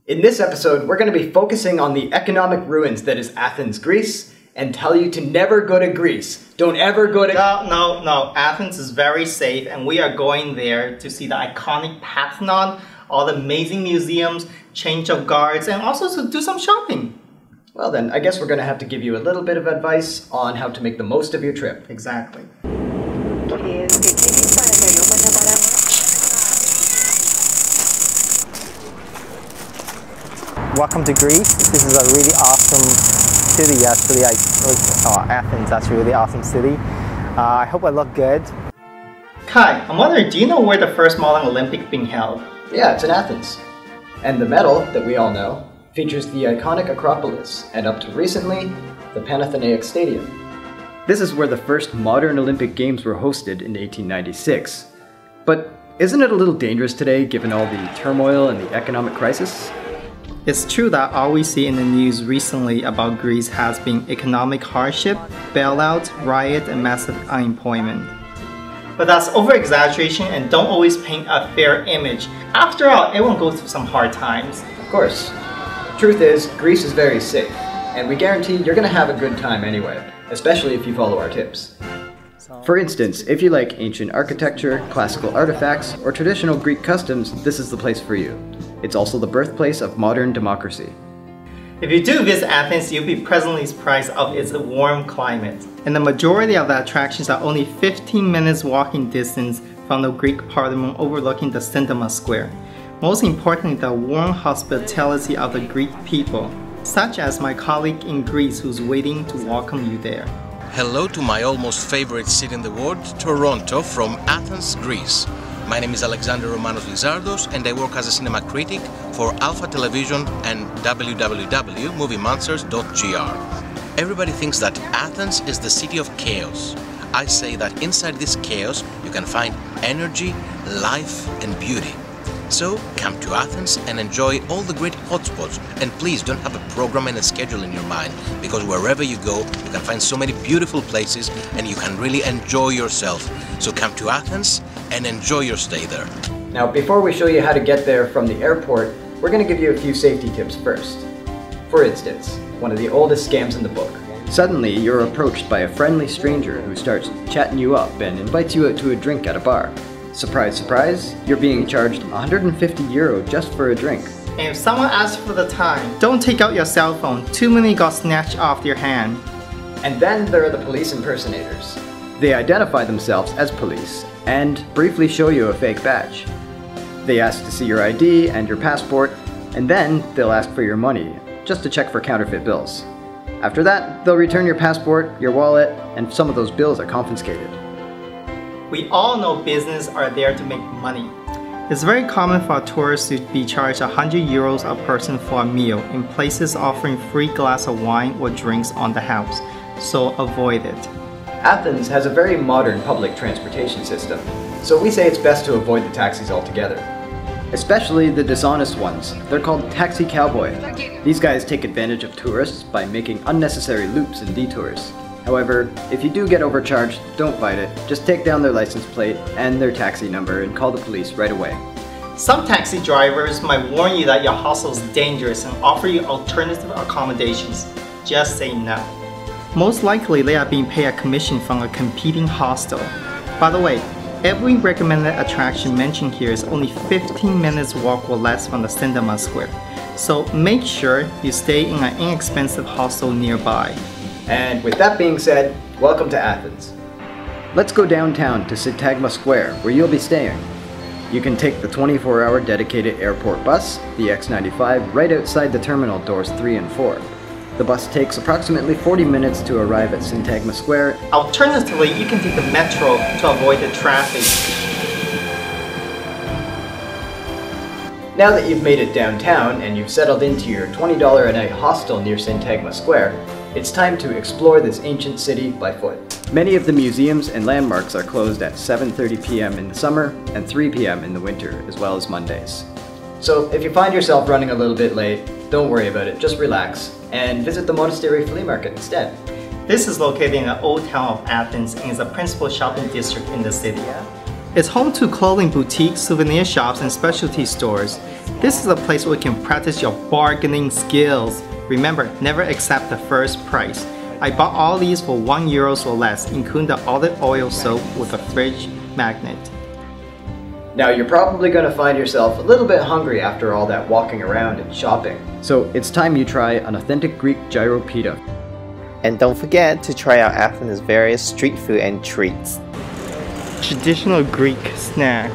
In this episode, we're going to be focusing on the economic ruins that is Athens, Greece, and tell you to never go to Greece. Don't ever go to... No. Athens is very safe, and we are going there to see the iconic Parthenon, all the amazing museums, change of guards, and also to do some shopping. Well then, I guess we're going to have to give you a little bit of advice on how to make the most of your trip. Exactly. Welcome to Greece. This is a really awesome city, actually. Athens, that's a really awesome city. I hope I look good. Kai, I'm wondering, do you know where the first modern Olympics being held? Yeah, it's in Athens. And the medal that we all know features the iconic Acropolis, and up to recently, the Panathenaic Stadium. This is where the first modern Olympic Games were hosted in 1896. But isn't it a little dangerous today, given all the turmoil and the economic crisis? It's true that all we see in the news recently about Greece has been economic hardship, bailout, riot, and massive unemployment. But that's over-exaggeration and don't always paint a fair image. After all, everyone goes through some hard times. Of course. Truth is, Greece is very safe, and we guarantee you're going to have a good time anyway, especially if you follow our tips. For instance, if you like ancient architecture, classical artifacts, or traditional Greek customs, this is the place for you. It's also the birthplace of modern democracy. If you do visit Athens, you'll be pleasantly surprised of its warm climate. And the majority of the attractions are only 15 minutes walking distance from the Greek Parthenon overlooking the Syntagma Square. Most importantly, the warm hospitality of the Greek people, such as my colleague in Greece who's waiting to welcome you there. Hello to my almost favorite city in the world, Toronto, from Athens, Greece. My name is Alexander Romanos Lizardos and I work as a cinema critic for Alpha Television and www.moviemonsters.gr. Everybody thinks that Athens is the city of chaos. I say that inside this chaos you can find energy, life and beauty. So come to Athens and enjoy all the great hotspots, and please don't have a program and a schedule in your mind, because wherever you go you can find so many beautiful places and you can really enjoy yourself. So come to Athens and enjoy your stay there. Now before we show you how to get there from the airport, we're going to give you a few safety tips first. For instance, one of the oldest scams in the book. Suddenly you're approached by a friendly stranger who starts chatting you up and invites you out to a drink at a bar. Surprise, surprise, you're being charged €150 just for a drink. And if someone asks for the time, don't take out your cell phone. Too many got snatched off your hand. And then there are the police impersonators. They identify themselves as police and briefly show you a fake badge. They ask to see your ID and your passport, and then they'll ask for your money, just to check for counterfeit bills. After that, they'll return your passport, your wallet, and some of those bills are confiscated. We all know business are there to make money. It's very common for tourists to be charged €100 a person for a meal in places offering free glass of wine or drinks on the house, so avoid it. Athens has a very modern public transportation system, so we say it's best to avoid the taxis altogether. Especially the dishonest ones. They're called taxi cowboy. These guys take advantage of tourists by making unnecessary loops and detours. However, if you do get overcharged, don't fight it. Just take down their license plate and their taxi number and call the police right away. Some taxi drivers might warn you that your hostel is dangerous and offer you alternative accommodations. Just say no. Most likely they are being paid a commission from a competing hostel. By the way, every recommended attraction mentioned here is only 15 minutes walk or less from the Syntagma Square. So make sure you stay in an inexpensive hostel nearby. And with that being said, welcome to Athens. Let's go downtown to Syntagma Square, where you'll be staying. You can take the 24-hour dedicated airport bus, the X95, right outside the terminal doors 3 and 4. The bus takes approximately 40 minutes to arrive at Syntagma Square. Alternatively, you can take the metro to avoid the traffic. Now that you've made it downtown and you've settled into your $20 a night hostel near Syntagma Square, it's time to explore this ancient city by foot. Many of the museums and landmarks are closed at 7:30 p.m. in the summer and 3 p.m. in the winter, as well as Mondays. So if you find yourself running a little bit late, don't worry about it, just relax and visit the Monastery Flea Market instead. This is located in the old town of Athens and is the principal shopping district in the city. It's home to clothing boutiques, souvenir shops, and specialty stores. This is a place where you can practice your bargaining skills. Remember, never accept the first price. I bought all these for €1 or less, including the olive oil soap with a fridge magnet. Now you're probably going to find yourself a little bit hungry after all that walking around and shopping. So it's time you try an authentic Greek gyro pita. And don't forget to try out Athens' various street food and treats. Traditional Greek snack.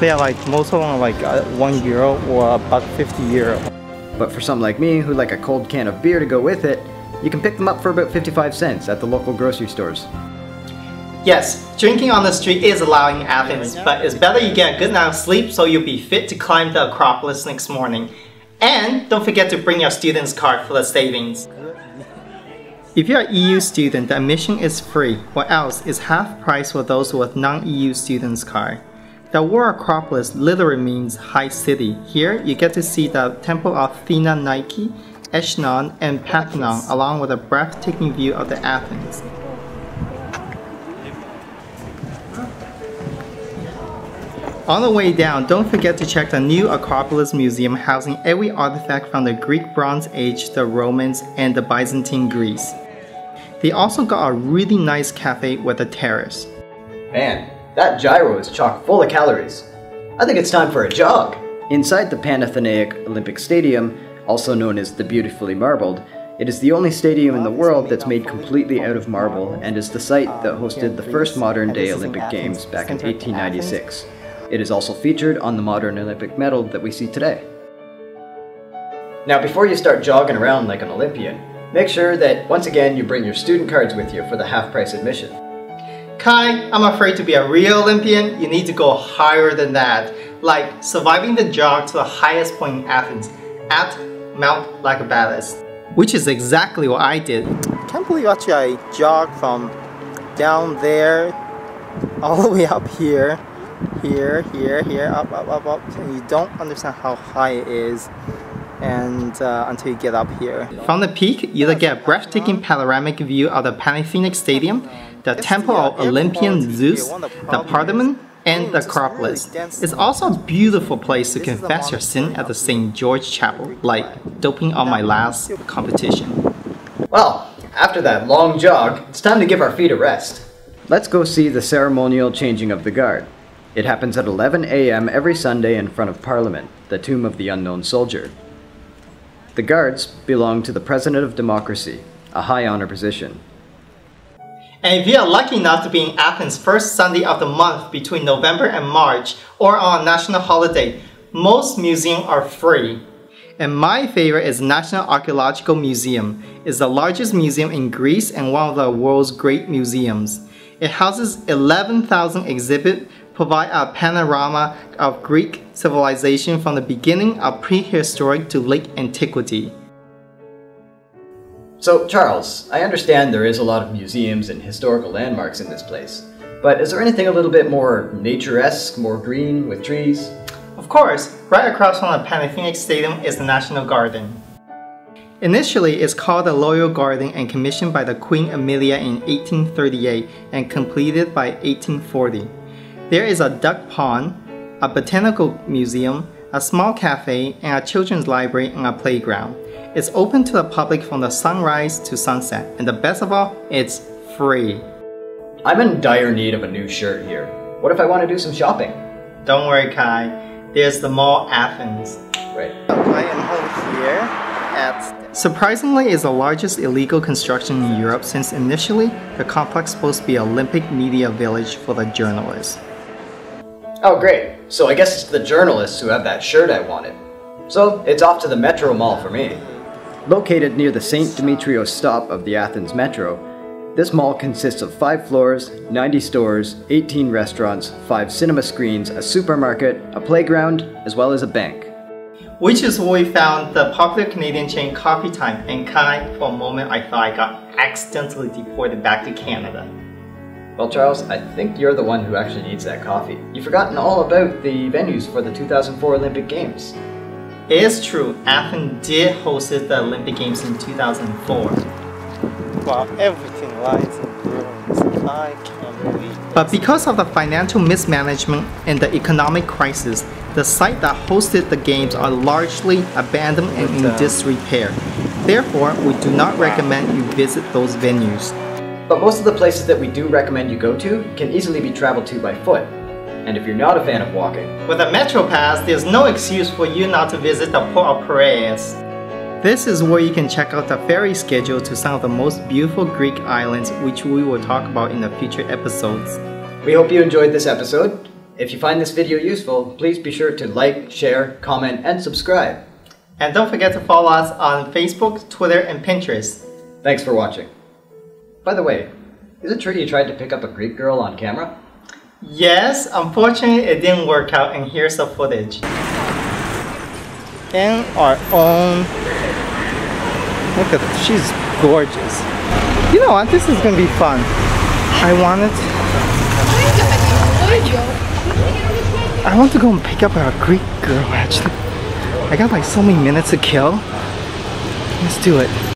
They are like, most of them are like €1 or €1.50. But for some like me who like a cold can of beer to go with it, you can pick them up for about 55 cents at the local grocery stores. Yes, drinking on the street is allowed in Athens, but it's better you get a good night's sleep so you'll be fit to climb the Acropolis next morning. And don't forget to bring your student's card for the savings. If you're an EU student, the admission is free, or else it's half price for those with non-EU student's card. The word Acropolis literally means high city. Here, you get to see the Temple of Athena, Nike, Echelon, and Parthenon, along with a breathtaking view of the Athens. On the way down, don't forget to check the new Acropolis Museum housing every artifact from the Greek Bronze Age, the Romans, and the Byzantine Greece. They also got a really nice cafe with a terrace. Man, that gyro is chock full of calories. I think it's time for a jog. Inside the Panathenaic Olympic Stadium, also known as the Beautifully Marbled, it is the only stadium in the world that's made completely out of marble and is the site that hosted the first modern-day Olympic Games back in 1896. It is also featured on the modern Olympic medal that we see today. Now before you start jogging around like an Olympian, make sure that once again you bring your student cards with you for the half-price admission. Kai, I'm afraid to be a real Olympian, you need to go higher than that, like surviving the jog to the highest point in Athens, at Mount Lycabettus, which is exactly what I did. I can't believe actually I jogged from down there all the way up here. Here, up, and you don't understand how high it is and until you get up here. From the peak, you'll get a breathtaking panoramic view of the Panathenaic Stadium, the Temple of Olympian Zeus, the Parthenon, and the Acropolis. It's also a beautiful place to confess your sin at the St. George Chapel, like doping on my last competition. Well, after that long jog, it's time to give our feet a rest. Let's go see the ceremonial changing of the guard. It happens at 11 AM every Sunday in front of Parliament, the tomb of the unknown soldier. The guards belong to the President of Democracy, a high honor position. And if you are lucky enough to be in Athens first Sunday of the month between November and March, or on a national holiday, most museums are free. And my favorite is National Archaeological Museum. It's the largest museum in Greece and one of the world's great museums. It houses 11,000 exhibits, provide a panorama of Greek civilization from the beginning of prehistoric to late antiquity. So, Charles, I understand there is a lot of museums and historical landmarks in this place, but is there anything a little bit more nature-esque, more green, with trees? Of course, right across from the Panathenaic Stadium is the National Garden. Initially, it's called the Royal Garden and commissioned by the Queen Amelia in 1838 and completed by 1840. There is a duck pond, a botanical museum, a small cafe, and a children's library and a playground. It's open to the public from the sunrise to sunset, and the best of all, it's free. I'm in dire need of a new shirt here. What if I want to do some shopping? Don't worry, Kai. There's the Mall Athens. Right. I am home here at... Surprisingly, it's the largest illegal construction in Europe since initially the complex was supposed to be an Olympic media village for the journalists. Oh great, so I guess it's the journalists who have that shirt I wanted. So it's off to the Metro Mall for me. Located near the St. Demetrios stop of the Athens Metro, this mall consists of 5 floors, 90 stores, 18 restaurants, 5 cinema screens, a supermarket, a playground, as well as a bank. Which is where we found the popular Canadian chain Coffee Time, and Kai, for a moment I thought I got accidentally deported back to Canada. Well, Charles, I think you're the one who actually needs that coffee. You've forgotten all about the venues for the 2004 Olympic Games. It is true, Athens did host the Olympic Games in 2004. Wow, everything lies in ruins. I can't believe it. But because of the financial mismanagement and the economic crisis, the site that hosted the games are largely abandoned and in disrepair. Therefore, we do not recommend you visit those venues. But most of the places that we do recommend you go to can easily be traveled to by foot. And if you're not a fan of walking, with a Metro Pass, there's no excuse for you not to visit the Port of Piraeus. This is where you can check out the ferry schedule to some of the most beautiful Greek islands, which we will talk about in the future episodes. We hope you enjoyed this episode. If you find this video useful, please be sure to like, share, comment, and subscribe. And don't forget to follow us on Facebook, Twitter, and Pinterest. Thanks for watching. By the way, is it true you tried to pick up a Greek girl on camera? Yes, unfortunately it didn't work out, and here's the footage. In our own... Look at her, she's gorgeous. You know what, this is gonna be fun. I want to go and pick up a Greek girl actually. I got like so many minutes to kill. Let's do it.